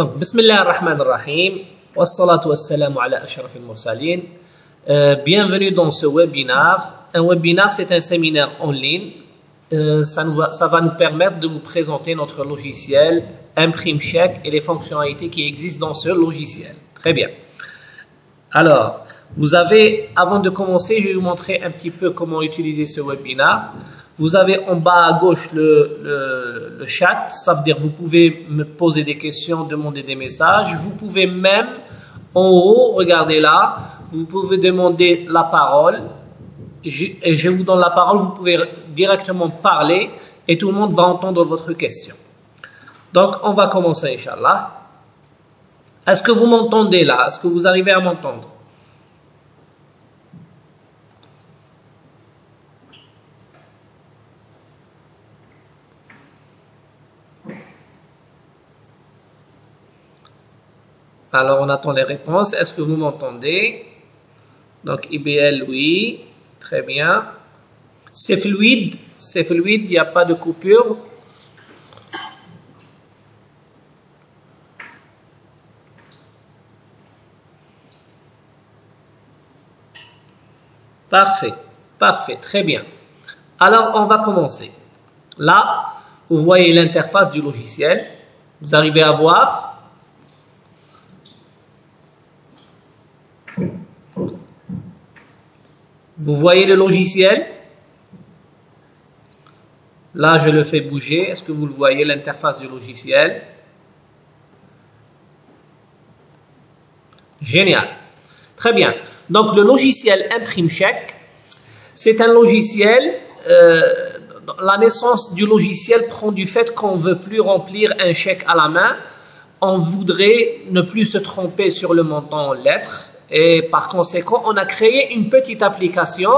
Donc, Bismillah ar-Rahman ar-Rahim, wassalatu wassalamu ala ashraf al-mursalin. Bienvenue dans ce webinaire. Un webinaire, c'est un séminaire en ligne. Ça va nous permettre de vous présenter notre logiciel ImprimeCheck et les fonctionnalités qui existent dans ce logiciel. Très bien. Alors, avant de commencer, je vais vous montrer un petit peu comment utiliser ce webinaire. Vous avez en bas à gauche le chat, ça veut dire vous pouvez me poser des questions, demander des messages. Vous pouvez même, en haut, regardez là, vous pouvez demander la parole. Et je vous donne la parole, vous pouvez directement parler et tout le monde va entendre votre question. Donc, on va commencer, Inch'Allah. Est-ce que vous m'entendez là? Est-ce que vous arrivez à m'entendre? Alors, on attend les réponses. Est-ce que vous m'entendez? Donc, IBL, oui. Très bien. C'est fluide. C'est fluide. Il n'y a pas de coupure. Parfait. Parfait. Très bien. Alors, on va commencer. Là, vous voyez l'interface du logiciel. Vous arrivez à voir? Vous voyez le logiciel? Là, je le fais bouger. Est-ce que vous le voyez, l'interface du logiciel? Génial. Très bien. Donc, le logiciel ImprimeCheck, c'est un logiciel... la naissance du logiciel prend du fait qu'on ne veut plus remplir un chèque à la main. On voudrait ne plus se tromper sur le montant en lettres. Et par conséquent, on a créé une petite application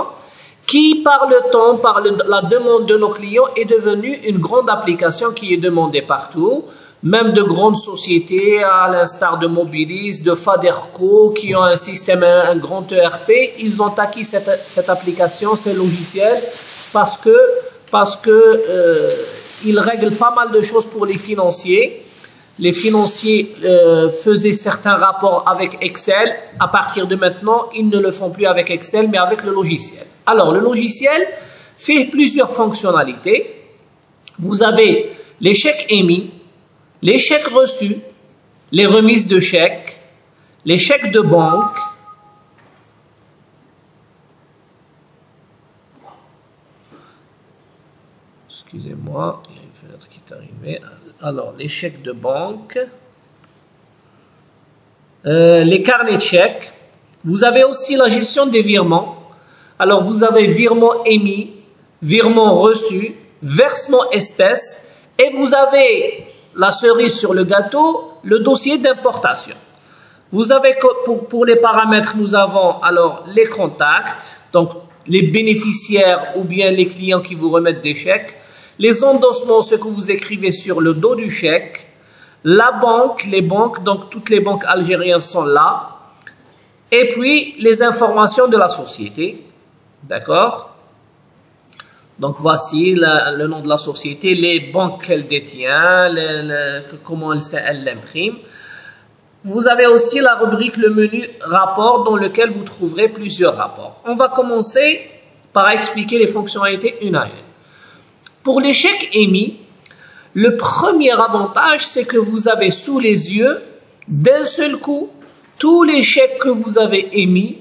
qui, par le temps, par la demande de nos clients, est devenue une grande application qui est demandée partout. Même de grandes sociétés, à l'instar de Mobilis, de Faderco, qui ont un système, un grand ERP, ils ont acquis cette application, ce logiciel, parce que il règle pas mal de choses pour les financiers. Les financiers faisaient certains rapports avec Excel. À partir de maintenant, ils ne le font plus avec Excel, mais avec le logiciel. Alors, le logiciel fait plusieurs fonctionnalités. Vous avez les chèques émis, les chèques reçus, les remises de chèques, les chèques de banque. Excusez-moi, il y a une fenêtre qui est arrivée. Alors, les chèques de banque, les carnets de chèques. Vous avez aussi la gestion des virements. Alors, vous avez virement émis, virement reçu, versement espèces. Et vous avez la cerise sur le gâteau, le dossier d'importation. Vous avez, pour les paramètres, nous avons alors les contacts, donc les bénéficiaires ou bien les clients qui vous remettent des chèques. Les endossements, ce que vous écrivez sur le dos du chèque. La banque, les banques, donc toutes les banques algériennes sont là. Et puis, les informations de la société. D'accord? Donc, voici le nom de la société, les banques qu'elle détient, comment elle l'imprime. Vous avez aussi la rubrique, le menu rapport, dans lequel vous trouverez plusieurs rapports. On va commencer par expliquer les fonctionnalités une à une. Pour les chèques émis, le premier avantage, c'est que vous avez sous les yeux, d'un seul coup, tous les chèques que vous avez émis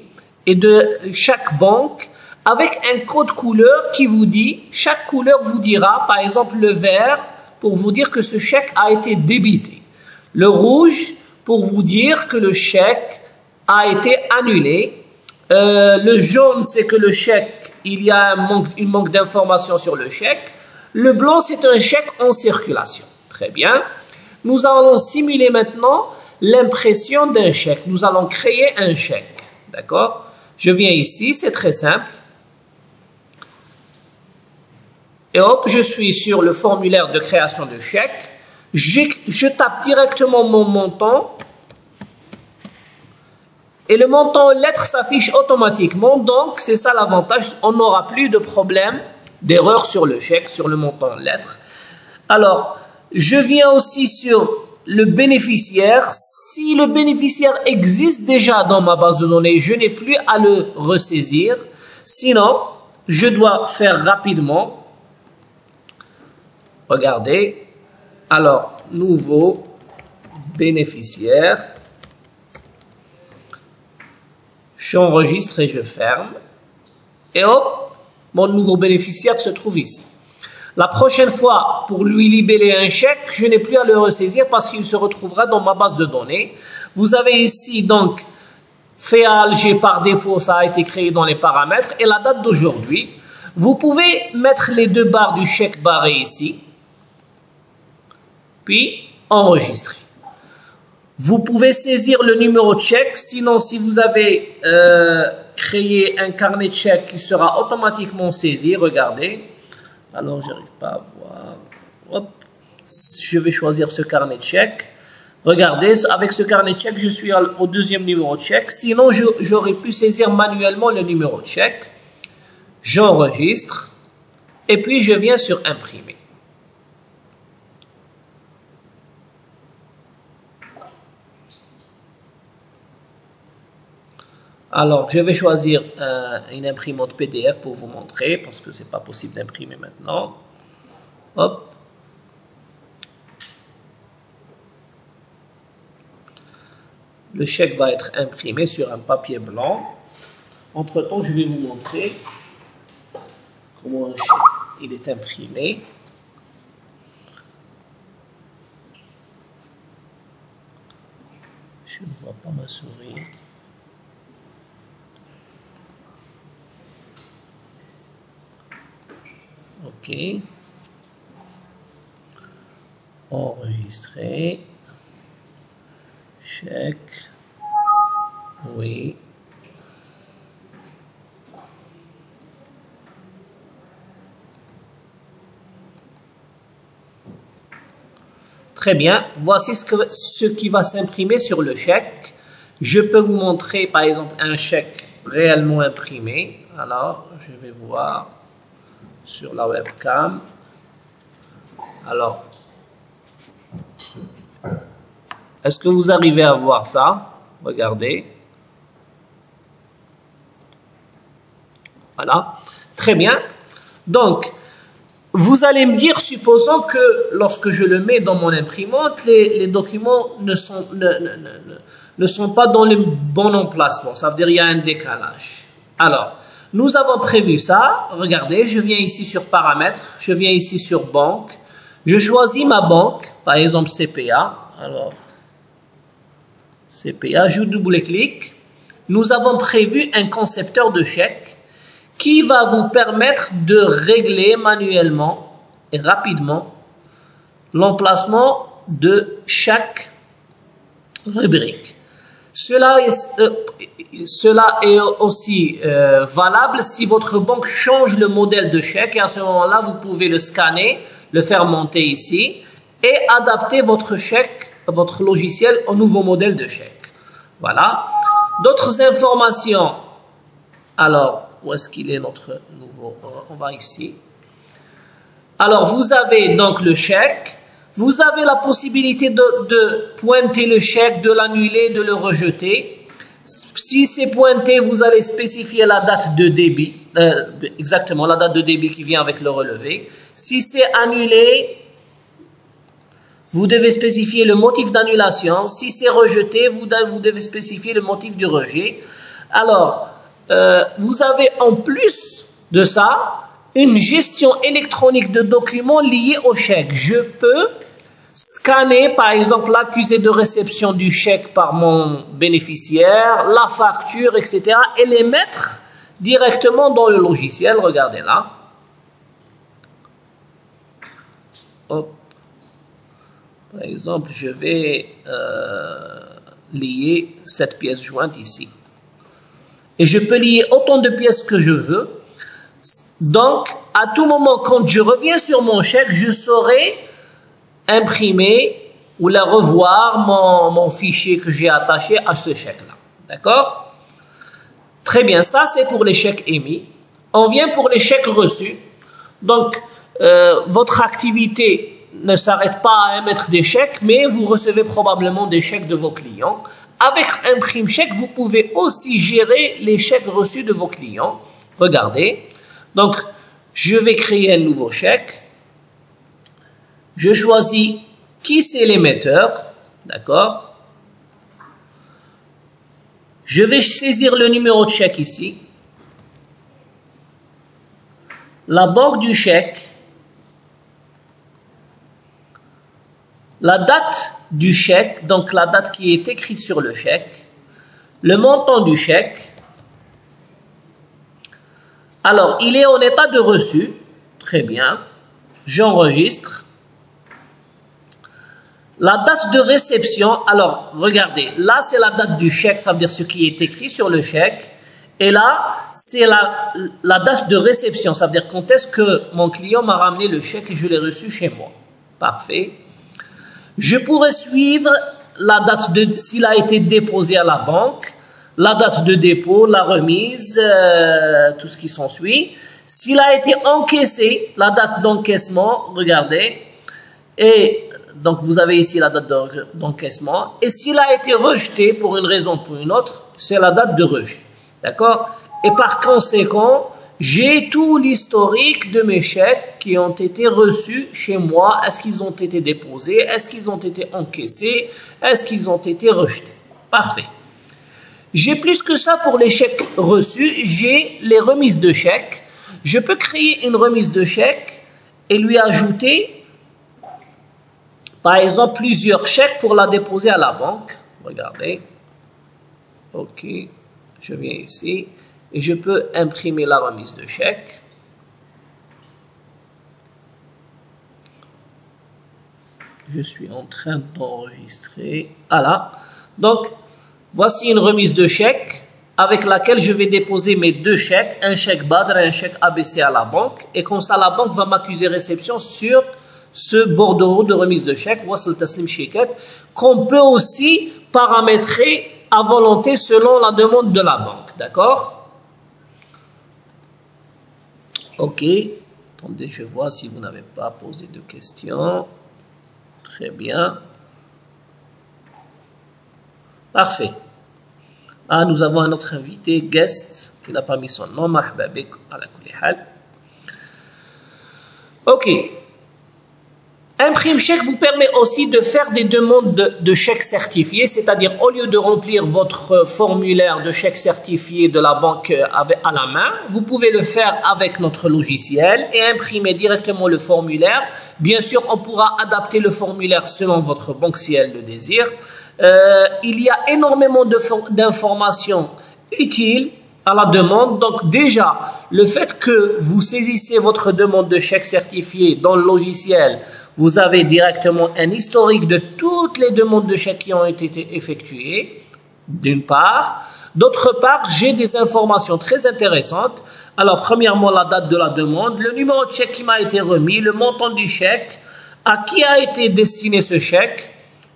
et de chaque banque avec un code couleur qui vous dit, chaque couleur vous dira, par exemple le vert, pour vous dire que ce chèque a été débité. Le rouge, pour vous dire que le chèque a été annulé. Le jaune, c'est que le chèque, il y a un manque d'informations sur le chèque. Le blanc, c'est un chèque en circulation. Très bien. Nous allons simuler maintenant l'impression d'un chèque. Nous allons créer un chèque. D'accord? Je viens ici, c'est très simple. Et hop, je suis sur le formulaire de création de chèque. Je tape directement mon montant. Et le montant en lettres s'affiche automatiquement. Donc, c'est ça l'avantage. On n'aura plus de problème d'erreur sur le chèque, sur le montant en lettres. Alors, je viens aussi sur le bénéficiaire. Si le bénéficiaire existe déjà dans ma base de données, je n'ai plus à le ressaisir. Sinon, je dois faire rapidement. Regardez. Alors, nouveau bénéficiaire. J'enregistre et je ferme. Et hop, mon nouveau bénéficiaire se trouve ici. La prochaine fois, pour lui libérer un chèque, je n'ai plus à le ressaisir parce qu'il se retrouvera dans ma base de données. Vous avez ici donc fait à Alger par défaut, ça a été créé dans les paramètres, et la date d'aujourd'hui. Vous pouvez mettre les deux barres du chèque barré ici, puis enregistrer. Vous pouvez saisir le numéro de chèque, sinon si vous avez créé un carnet de chèque qui sera automatiquement saisi, regardez. Alors, j'arrive pas à voir. Hop. Je vais choisir ce carnet de chèque. Regardez, avec ce carnet de chèque, je suis au deuxième numéro de chèque. Sinon, j'aurais pu saisir manuellement le numéro de chèque. J'enregistre. Et puis, je viens sur imprimer. Alors, je vais choisir une imprimante PDF pour vous montrer, parce que ce n'est pas possible d'imprimer maintenant. Hop. Le chèque va être imprimé sur un papier blanc. Entre-temps, je vais vous montrer comment un chèque il est imprimé. Je ne vois pas ma souris. OK. Enregistrer. Chèque. Oui. Très bien. Voici ce qui va s'imprimer sur le chèque. Je peux vous montrer par exemple un chèque réellement imprimé. Alors, je vais voir sur la webcam. Alors, est-ce que vous arrivez à voir ça? Regardez. Voilà. Très bien. Donc, vous allez me dire, supposons que lorsque je le mets dans mon imprimante, les documents ne sont pas dans le bon emplacement. Ça veut dire qu'il y a un décalage. Alors, nous avons prévu ça. Regardez, je viens ici sur paramètres, je viens ici sur banque. Je choisis ma banque, par exemple CPA. Alors, CPA, je double-clique. Nous avons prévu un concepteur de chèque qui va vous permettre de régler manuellement et rapidement l'emplacement de chaque rubrique. Cela est aussi valable si votre banque change le modèle de chèque, et à ce moment-là, vous pouvez le scanner, le faire monter ici et adapter votre chèque, votre logiciel au nouveau modèle de chèque. Voilà. D'autres informations. Alors, où est-ce qu'il est notre nouveau? On va ici. Alors, vous avez donc le chèque. Vous avez la possibilité de pointer le chèque, de l'annuler, de le rejeter. Si c'est pointé, vous allez spécifier la date de débit, exactement la date de débit qui vient avec le relevé. Si c'est annulé, vous devez spécifier le motif d'annulation. Si c'est rejeté, vous devez spécifier le motif du rejet. Alors, vous avez en plus de ça une gestion électronique de documents liés au chèque. Je peux scanner par exemple l'accusé de réception du chèque par mon bénéficiaire, la facture, etc. et les mettre directement dans le logiciel. Regardez là. Hop. Par exemple, je vais lier cette pièce jointe ici. Et je peux lier autant de pièces que je veux. Donc, à tout moment, quand je reviens sur mon chèque, je saurai imprimer ou la revoir mon fichier que j'ai attaché à ce chèque-là. D'accord? Très bien, ça c'est pour les chèques émis. On vient pour les chèques reçus. Donc, votre activité ne s'arrête pas à émettre des chèques, mais vous recevez probablement des chèques de vos clients. Avec Imprime Chèque, vous pouvez aussi gérer les chèques reçus de vos clients. Regardez. Donc, je vais créer un nouveau chèque. Je choisis qui c'est l'émetteur. D'accord? Je vais saisir le numéro de chèque ici. La banque du chèque. La date du chèque, donc la date qui est écrite sur le chèque, le montant du chèque. Alors, il est en état de reçu. Très bien. J'enregistre. La date de réception. Alors, regardez. Là, c'est la date du chèque, ça veut dire ce qui est écrit sur le chèque. Et là, c'est la date de réception. Ça veut dire quand est-ce que mon client m'a ramené le chèque et je l'ai reçu chez moi. Parfait. Je pourrais suivre la date de s'il a été déposé à la banque, la date de dépôt, la remise, tout ce qui s'ensuit. S'il a été encaissé, la date d'encaissement, regardez. Et donc vous avez ici la date d'encaissement. Et s'il a été rejeté pour une raison ou pour une autre, c'est la date de rejet. D'accord? Et par conséquent, j'ai tout l'historique de mes chèques qui ont été reçus chez moi. Est-ce qu'ils ont été déposés? Est-ce qu'ils ont été encaissés? Est-ce qu'ils ont été rejetés? Parfait. J'ai plus que ça pour les chèques reçus. J'ai les remises de chèques. Je peux créer une remise de chèques et lui ajouter, par exemple, plusieurs chèques pour la déposer à la banque. Regardez. OK. Je viens ici. Et je peux imprimer la remise de chèque. Je suis en train d'enregistrer. Voilà. Donc, voici une remise de chèque avec laquelle je vais déposer mes deux chèques, un chèque Badr et un chèque ABC à la banque. Et comme ça, la banque va m'accuser réception sur ce bordereau de remise de chèque, Wasl Taslim Cheket, qu'on peut aussi paramétrer à volonté selon la demande de la banque. D'accord? OK. Attendez, je vois si vous n'avez pas posé de questions. Très bien. Parfait. Ah, nous avons un autre invité, guest, qui n'a pas mis son nom. Marhaba bik, ala kulli hal. OK. Imprime Chèque vous permet aussi de faire des demandes de chèques certifiés, c'est-à-dire au lieu de remplir votre formulaire de chèque certifié de la banque à la main, vous pouvez le faire avec notre logiciel et imprimer directement le formulaire. Bien sûr, on pourra adapter le formulaire selon votre banque si elle le désire. Il y a énormément d'informations utiles à la demande. Donc déjà, le fait que vous saisissez votre demande de chèque certifié dans le logiciel, vous avez directement un historique de toutes les demandes de chèques qui ont été effectuées, d'une part. D'autre part, j'ai des informations très intéressantes. Alors, premièrement, la date de la demande, le numéro de chèque qui m'a été remis, le montant du chèque, à qui a été destiné ce chèque,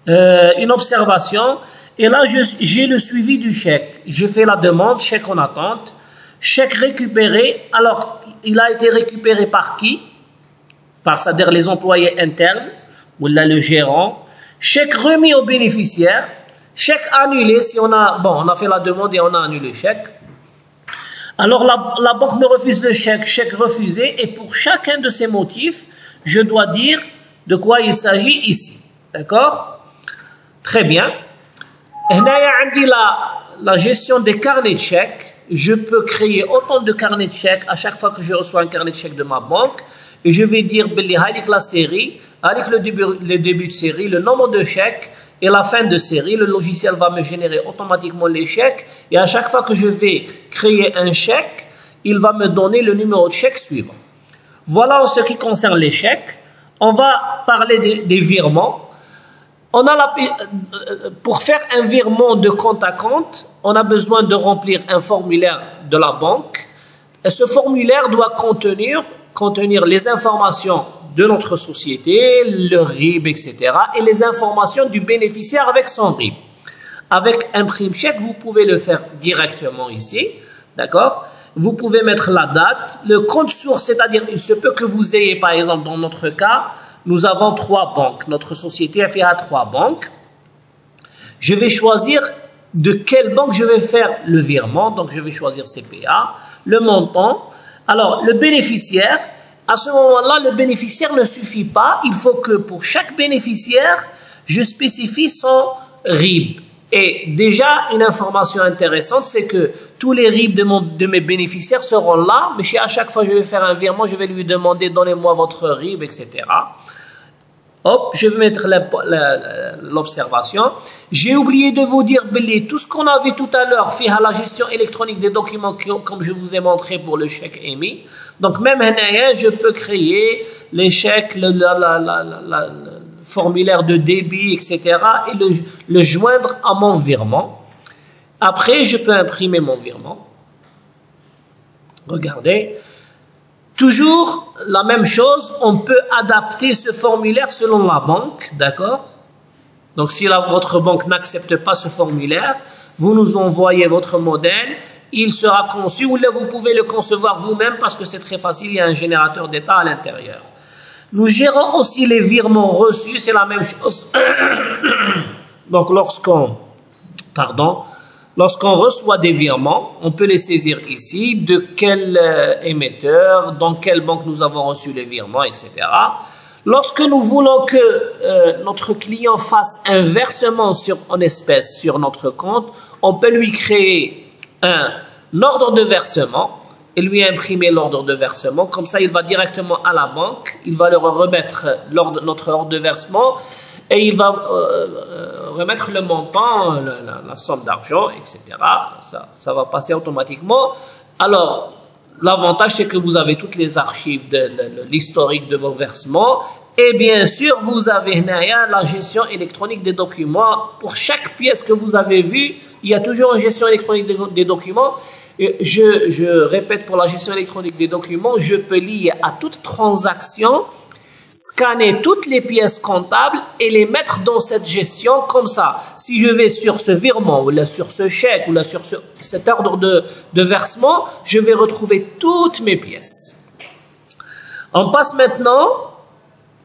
une observation. Et là, j'ai le suivi du chèque. Je fais la demande, chèque en attente, chèque récupéré. Alors, il a été récupéré par qui? C'est-à-dire les employés internes, ou là le gérant, chèque remis au bénéficiaire, chèque annulé si on a fait la demande et on a annulé le chèque. Alors la banque me refuse le chèque, chèque refusé, et pour chacun de ces motifs, je dois dire de quoi il s'agit ici. D'accord? Très bien. Et là, la gestion des carnets de chèques. Je peux créer autant de carnets de chèques à chaque fois que je reçois un carnet de chèques de ma banque. Et je vais dire avec la série, avec le début de série, le nombre de chèques et la fin de série. Le logiciel va me générer automatiquement les chèques. Et à chaque fois que je vais créer un chèque, il va me donner le numéro de chèque suivant. Voilà en ce qui concerne les chèques. On va parler des virements. Pour faire un virement de compte à compte, on a besoin de remplir un formulaire de la banque. Et ce formulaire doit contenir les informations de notre société, le RIB, etc. et les informations du bénéficiaire avec son RIB. Avec Imprime Chèque, vous pouvez le faire directement ici. D'accord? Vous pouvez mettre la date, le compte source, c'est-à-dire il se peut que vous ayez, par exemple, dans notre cas, nous avons 3 banques. Notre société a 3 banques. Je vais choisir de quelle banque je vais faire le virement. Donc, je vais choisir CPA, le montant. Alors, le bénéficiaire, à ce moment-là, le bénéficiaire ne suffit pas. Il faut que pour chaque bénéficiaire, je spécifie son RIB. Et déjà, une information intéressante, c'est que tous les RIB de mes bénéficiaires seront là, mais à chaque fois que je vais faire un virement, je vais lui demander, donnez-moi votre RIB, etc. Hop, je vais mettre l'observation. J'ai oublié de vous dire, tout ce qu'on a vu tout à l'heure, fait à la gestion électronique des documents, comme je vous ai montré pour le chèque émis. Donc, même je peux créer les chèques, le formulaire de débit, etc. et le joindre à mon virement. Après, je peux imprimer mon virement. Regardez. Toujours la même chose, on peut adapter ce formulaire selon la banque, d'accord? Donc, si votre banque n'accepte pas ce formulaire, vous nous envoyez votre modèle, il sera conçu, ou là, vous pouvez le concevoir vous-même parce que c'est très facile, il y a un générateur d'état à l'intérieur. Nous gérons aussi les virements reçus, c'est la même chose. Donc, lorsqu'on reçoit des virements, on peut les saisir ici, de quel émetteur, dans quelle banque nous avons reçu les virements, etc. Lorsque nous voulons que notre client fasse un versement en espèces sur notre compte, on peut lui créer un ordre de versement et lui imprimer l'ordre de versement. Comme ça, il va directement à la banque, il va leur remettre notre ordre de versement et il va remettre le montant, la somme d'argent, etc. Ça va passer automatiquement. Alors, l'avantage, c'est que vous avez toutes les archives de l'historique de vos versements. Et bien sûr, vous avez la gestion électronique des documents. Pour chaque pièce que vous avez vue, il y a toujours une gestion électronique des documents. Et je répète, pour la gestion électronique des documents, je peux lier à toute transaction, scanner toutes les pièces comptables et les mettre dans cette gestion comme ça. Si je vais sur ce virement ou là sur ce chèque ou là sur cet ordre de versement, je vais retrouver toutes mes pièces. On passe maintenant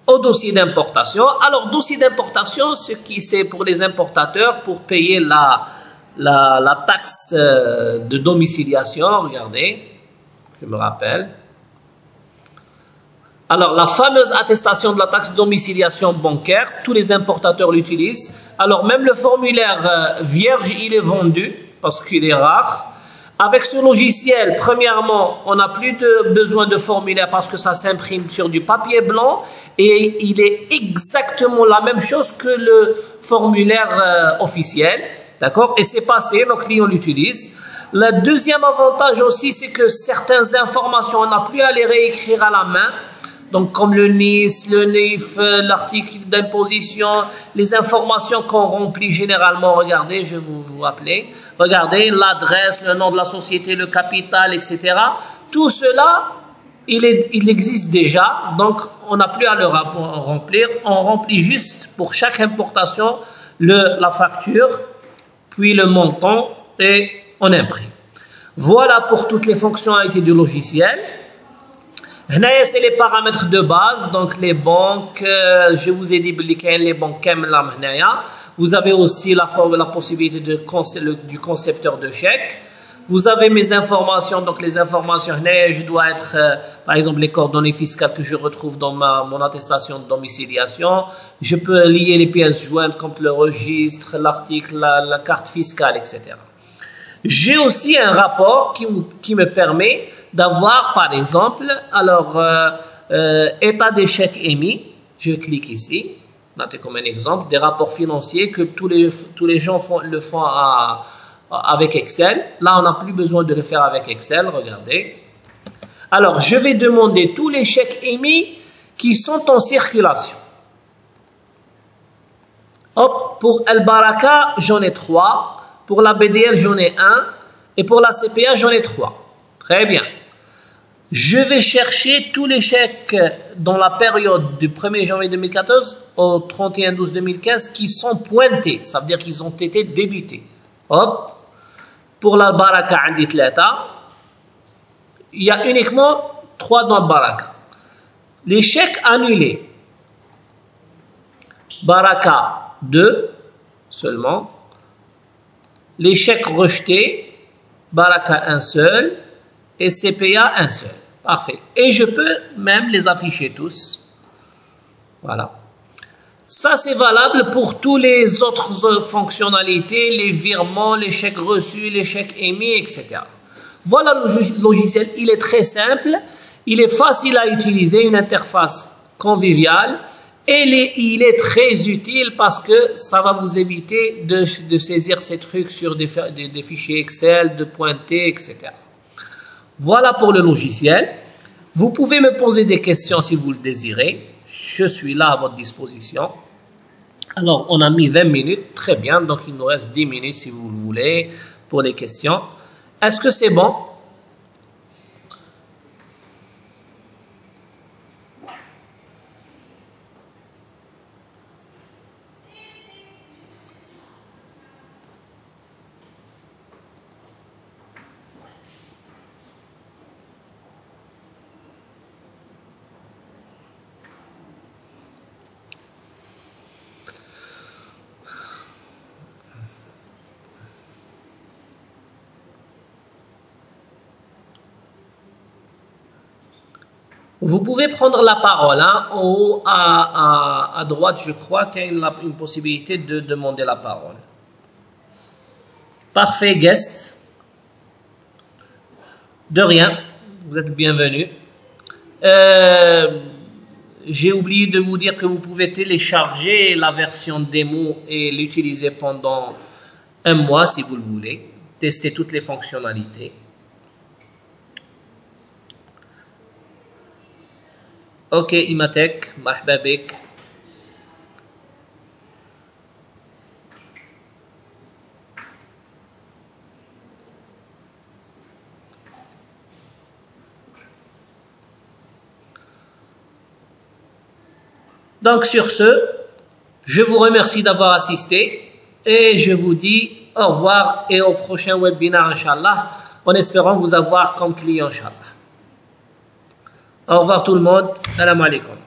au dossier d'importation. Alors, dossier d'importation, c'est pour les importateurs pour payer la taxe de domiciliation. Regardez, je me rappelle. Alors, la fameuse attestation de la taxe de domiciliation bancaire, tous les importateurs l'utilisent. Alors, même le formulaire vierge, il est vendu parce qu'il est rare. Avec ce logiciel, premièrement, on n'a plus besoin de formulaire parce que ça s'imprime sur du papier blanc et il est exactement la même chose que le formulaire officiel. D'accord? Et c'est passé, nos clients l'utilisent. Le deuxième avantage aussi, c'est que certaines informations, on n'a plus à les réécrire à la main. Donc, comme le NIS, le NIF, l'article d'imposition, les informations qu'on remplit généralement, regardez, je vais vous rappeler. Regardez, l'adresse, le nom de la société, le capital, etc. Tout cela, il existe déjà, donc on n'a plus à le remplir. On remplit juste pour chaque importation la facture, puis le montant et on imprime. Voilà pour toutes les fonctionnalités du logiciel. C'est les paramètres de base, donc les banques, je vous ai dit les banques. Vous avez aussi la possibilité du concepteur de chèque. Vous avez mes informations, donc les informations, je dois être, par exemple, les coordonnées fiscales que je retrouve dans mon attestation de domiciliation. Je peux lier les pièces jointes comme le registre, l'article, la carte fiscale, etc. J'ai aussi un rapport qui me permet d'avoir, par exemple, alors, état des chèques émis. Je clique ici, notez comme un exemple, des rapports financiers que tous les gens le font avec Excel. Là, on n'a plus besoin de le faire avec Excel, regardez. Alors, je vais demander tous les chèques émis qui sont en circulation. Hop, pour El Baraka, j'en ai 3. Pour la BDL, j'en ai 1. Et pour la CPA, j'en ai 3. Très bien. Je vais chercher tous les chèques dans la période du 1er janvier 2014 au 31/12/2015 qui sont pointés. Ça veut dire qu'ils ont été débités. Hop. Pour la Baraka, il y a uniquement 3 dans la Baraka. Les chèques annulés. Baraka 2 seulement. Les chèques rejetés, Baraka un seul. Et CPA un seul. Parfait. Et je peux même les afficher tous. Voilà. Ça, c'est valable pour toutes les autres fonctionnalités, les virements, les chèques reçus, les chèques émis, etc. Voilà le logiciel. Il est très simple. Il est facile à utiliser, une interface conviviale. Et il est très utile parce que ça va vous éviter de saisir ces trucs sur des fichiers Excel, de pointer, etc. Voilà pour le logiciel. Vous pouvez me poser des questions si vous le désirez. Je suis là à votre disposition. Alors, on a mis 20 minutes. Très bien. Donc, il nous reste 10 minutes si vous le voulez pour les questions. Est-ce que c'est bon? Vous pouvez prendre la parole. Hein. En haut à droite, je crois qu'il y a une possibilité de demander la parole. Parfait, guest. De rien. Vous êtes bienvenue. J'ai oublié de vous dire que vous pouvez télécharger la version démo et l'utiliser pendant un mois si vous le voulez. Tester toutes les fonctionnalités. Ok, Imatek, marhaba bik. Donc sur ce, je vous remercie d'avoir assisté et je vous dis au revoir et au prochain webinaire, Inch'Allah, en espérant vous avoir comme client, Inch'Allah. Au revoir tout le monde. Salam alaikum.